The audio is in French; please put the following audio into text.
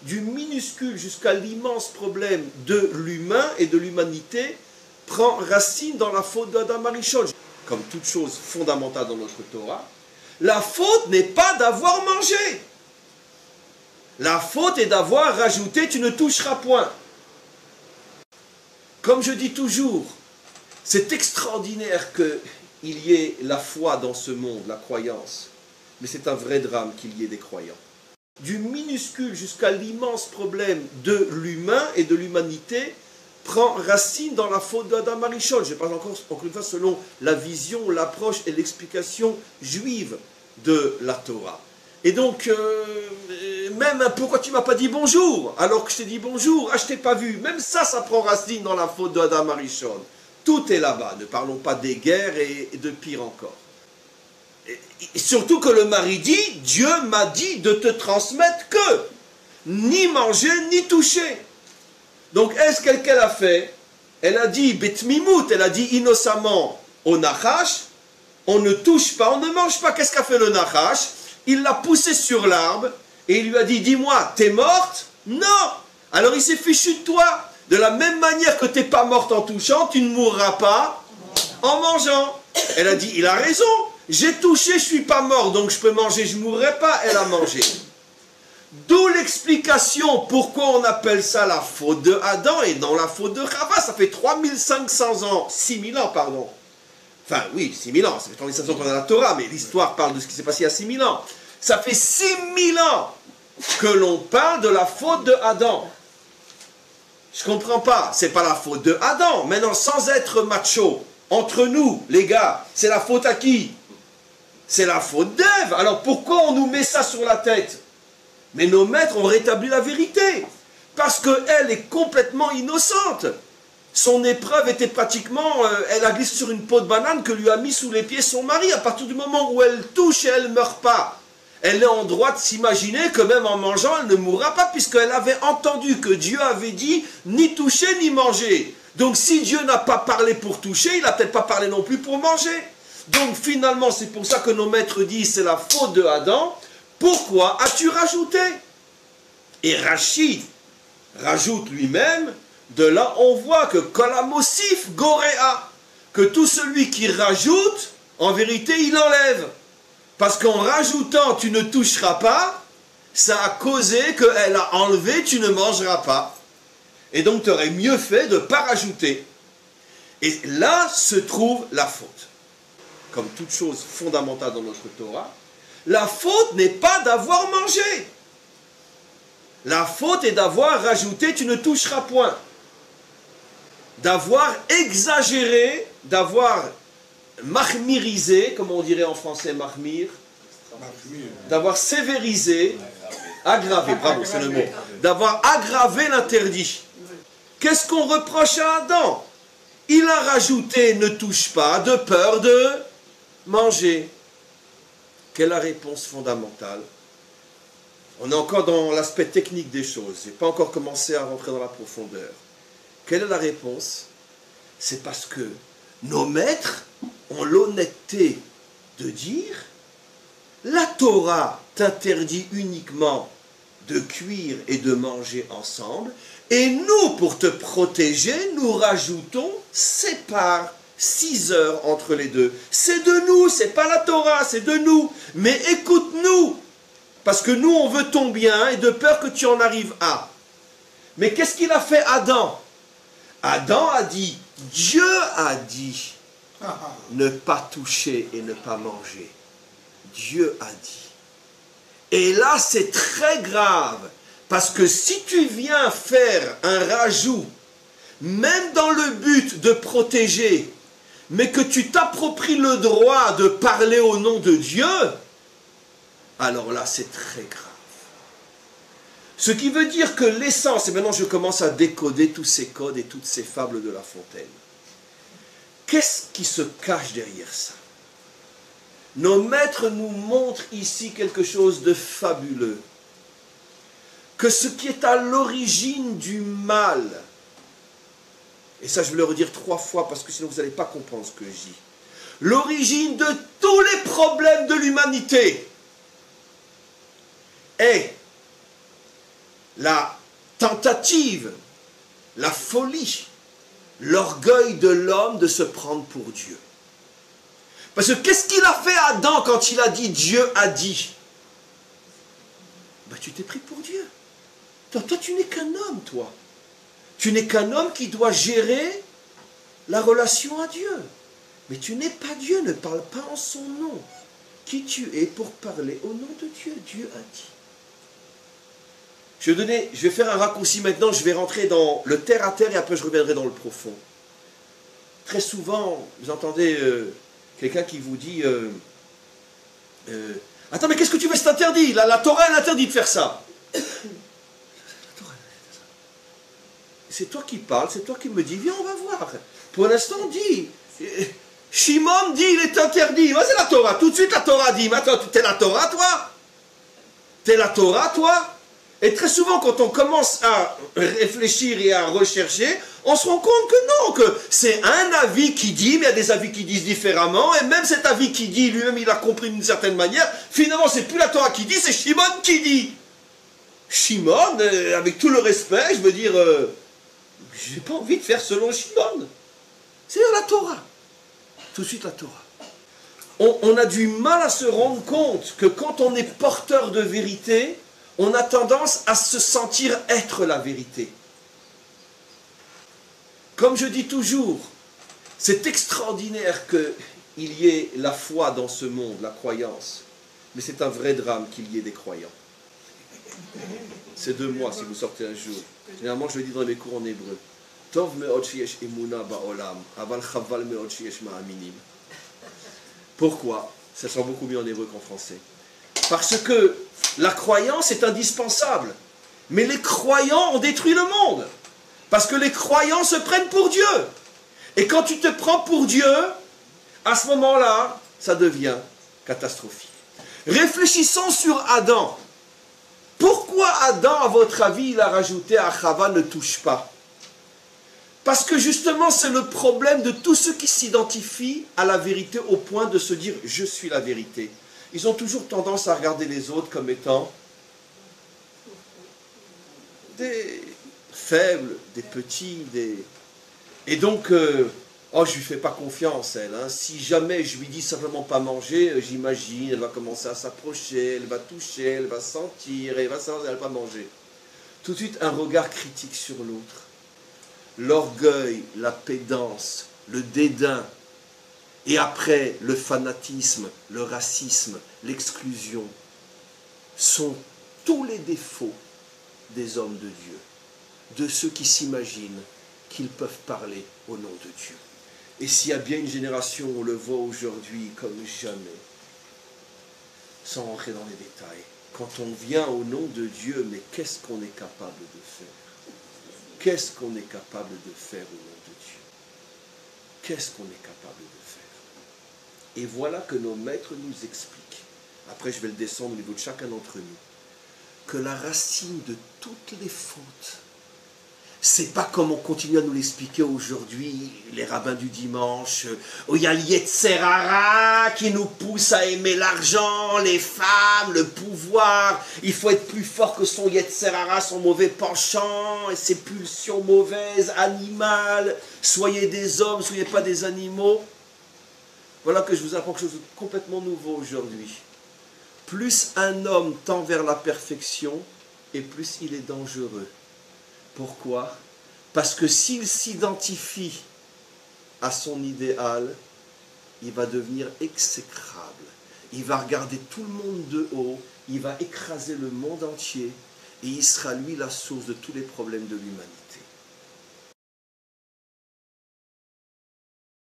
du minuscule jusqu'à l'immense problème de l'humain et de l'humanité prend racine dans la faute d'Adam Arishon. Comme toute chose fondamentale dans notre Torah, la faute n'est pas d'avoir mangé. La faute est d'avoir rajouté, tu ne toucheras point. Comme je dis toujours, c'est extraordinaire qu'il y ait la foi dans ce monde, la croyance. Mais c'est un vrai drame qu'il y ait des croyants. Du minuscule jusqu'à l'immense problème de l'humain et de l'humanité prend racine dans la faute d'Adam Arishon. Je parle encore une fois selon la vision, l'approche et l'explication juive de la Torah. Et donc, même pourquoi tu ne m'as pas dit bonjour alors que je t'ai dit bonjour, je t'ai pas vu. Même ça prend racine dans la faute d'Adam Arishon. Tout est là-bas. Ne parlons pas des guerres et de pire encore. Et surtout que le mari dit, Dieu m'a dit de te transmettre que ni manger ni toucher. Donc, est-ce qu'elle a fait? Elle a dit betmimout, elle a dit innocemment au nachash, on ne touche pas, on ne mange pas. Qu'est-ce qu'a fait le nachash? Il l'a poussé sur l'arbre et il lui a dit, dis-moi, t'es morte? Non. Alors il s'est fichu de toi. De la même manière que t'es pas morte en touchant, tu ne mourras pas en mangeant. Elle a dit, il a raison. J'ai touché, je suis pas mort, donc je peux manger, je mourrai pas. Elle a mangé. D'où l'explication pourquoi on appelle ça la faute de Adam et non la faute de Chava. Ça fait 3500 ans, 6000 ans, pardon. Enfin, oui, 6000 ans, ça fait 3500 ans qu'on a la Torah, mais l'histoire parle de ce qui s'est passé il y a 6000 ans. Ça fait 6000 ans que l'on parle de la faute de Adam. Je comprends pas, c'est pas la faute de Adam. Maintenant, sans être macho, entre nous, les gars, c'est la faute à qui? C'est la faute d'Ève. Alors pourquoi on nous met ça sur la tête? Mais nos maîtres ont rétabli la vérité. Parce qu'elle est complètement innocente. Son épreuve était pratiquement, elle a glissé sur une peau de banane que lui a mis sous les pieds son mari. À partir du moment où elle touche et elle ne meurt pas, elle est en droit de s'imaginer que même en mangeant, elle ne mourra pas, puisqu'elle avait entendu que Dieu avait dit ni toucher ni manger. Donc si Dieu n'a pas parlé pour toucher, il n'a peut-être pas parlé non plus pour manger. Donc finalement, c'est pour ça que nos maîtres disent c'est la faute de Adam. Pourquoi as-tu rajouté? Et Rachid rajoute lui-même. De là, on voit que Kolamosif Goréa, que tout celui qui rajoute, en vérité, il enlève. Parce qu'en rajoutant, tu ne toucheras pas, ça a causé qu'elle a enlevé, tu ne mangeras pas. Et donc, tu aurais mieux fait de ne pas rajouter. Et là se trouve la faute. Comme toute chose fondamentale dans notre Torah, la faute n'est pas d'avoir mangé. La faute est d'avoir rajouté, tu ne toucheras point. D'avoir exagéré, d'avoir mahmirisé, comme on dirait en français mahmir, d'avoir sévérisé, aggravé, bravo, c'est le mot, d'avoir aggravé l'interdit. Qu'est-ce qu'on reproche à Adam? Il a rajouté ne touche pas de peur de manger. Quelle est la réponse fondamentale? On est encore dans l'aspect technique des choses, je n'ai pas encore commencé à rentrer dans la profondeur. Quelle est la réponse? C'est parce que nos maîtres ont l'honnêteté de dire la Torah t'interdit uniquement de cuire et de manger ensemble, et nous, pour te protéger, nous rajoutons sépare 6 heures entre les deux. C'est de nous, c'est pas la Torah, c'est de nous. Mais écoute-nous, parce que nous, on veut ton bien et de peur que tu en arrives à. Mais qu'est-ce qu'il a fait Adam? Adam a dit, Dieu a dit, ne pas toucher et ne pas manger. Dieu a dit. Et là, c'est très grave, parce que si tu viens faire un rajout, même dans le but de protéger, mais que tu t'appropries le droit de parler au nom de Dieu, alors là, c'est très grave. Ce qui veut dire que l'essence, et maintenant je commence à décoder tous ces codes et toutes ces fables de La Fontaine. Qu'est-ce qui se cache derrière ça? Nos maîtres nous montrent ici quelque chose de fabuleux. Que ce qui est à l'origine du mal, et ça je vais le redire 3 fois parce que sinon vous n'allez pas comprendre ce que je dis. L'origine de tous les problèmes de l'humanité est la tentative, la folie, l'orgueil de l'homme de se prendre pour Dieu. Parce que qu'est-ce qu'il a fait Adam quand il a dit Dieu a dit? Ben, tu t'es pris pour Dieu. Toi, tu n'es qu'un homme, toi. Tu n'es qu'un homme qui doit gérer la relation à Dieu. Mais tu n'es pas Dieu, ne parle pas en son nom. Qui tu es pour parler au nom de Dieu? Dieu a dit. Je vais faire un raccourci maintenant, je vais rentrer dans le terre à terre et après je reviendrai dans le profond. Très souvent, vous entendez quelqu'un qui vous dit attends, mais qu'est-ce que tu veux, c'est interdit, la Torah elle interdit de faire ça. C'est toi qui parles, c'est toi qui me dis, viens on va voir. Pour l'instant dis, Shimon dit il est interdit, c'est la Torah, tout de suite la Torah dit, mais attends, t'es la Torah toi? T'es la Torah toi? Et très souvent, quand on commence à réfléchir et à rechercher, on se rend compte que non, que c'est un avis qui dit, mais il y a des avis qui disent différemment, et même cet avis qui dit, lui-même il a compris d'une certaine manière, finalement c'est plus la Torah qui dit, c'est Shimon qui dit. Shimon, avec tout le respect, je veux dire, j'ai pas envie de faire selon Shimon. C'est la Torah. Tout de suite la Torah. On a du mal à se rendre compte que quand on est porteur de vérité, on a tendance à se sentir être la vérité. Comme je dis toujours, c'est extraordinaire qu'il y ait la foi dans ce monde, la croyance. Mais c'est un vrai drame qu'il y ait des croyants. C'est de moi si vous sortez un jour. Généralement, je le dis dans mes cours en hébreu. Tov me'od sheyesh emuna ba'olam, aval chaval me'od sheyesh ma'aminim. Pourquoi? Ça sent beaucoup mieux en hébreu qu'en français. Parce que la croyance est indispensable. Mais les croyants ont détruit le monde. Parce que les croyants se prennent pour Dieu. Et quand tu te prends pour Dieu, à ce moment-là, ça devient catastrophique. Réfléchissons sur Adam. Pourquoi Adam, à votre avis, il a rajouté à Chava ne touche pas? Parce que justement, c'est le problème de tous ceux qui s'identifient à la vérité au point de se dire « je suis la vérité ». Ils ont toujours tendance à regarder les autres comme étant des faibles, des petits, Et donc, oh, je lui fais pas confiance, elle. Hein. Si jamais je lui dis simplement pas manger, j'imagine, elle va commencer à s'approcher, elle va toucher, elle va sentir, elle va savoir, elle va pas manger. Tout de suite, un regard critique sur l'autre. L'orgueil, la pédance, le dédain, et après le fanatisme, le racisme, l'exclusion, sont tous les défauts des hommes de Dieu, de ceux qui s'imaginent qu'ils peuvent parler au nom de Dieu. Et s'il y a bien une génération, on le voit aujourd'hui comme jamais, sans rentrer dans les détails, quand on vient au nom de Dieu, mais qu'est-ce qu'on est capable de faire? Qu'est-ce qu'on est capable de faire au nom de Dieu? Qu'est-ce qu'on est capable de faire? Et voilà que nos maîtres nous expliquent, après je vais le descendre au niveau de chacun d'entre nous, que la racine de toutes les fautes, c'est pas comme on continue à nous l'expliquer aujourd'hui, les rabbins du dimanche, où il y a le Yetzer Hara qui nous pousse à aimer l'argent, les femmes, le pouvoir. Il faut être plus fort que son Yetzer Hara, son mauvais penchant, et ses pulsions mauvaises, animales. Soyez des hommes, soyez pas des animaux. Voilà que je vous apprends quelque chose de complètement nouveau aujourd'hui. Plus un homme tend vers la perfection, et plus il est dangereux. Pourquoi? Parce que s'il s'identifie à son idéal, il va devenir exécrable. Il va regarder tout le monde de haut, il va écraser le monde entier, et il sera lui la source de tous les problèmes de l'humanité.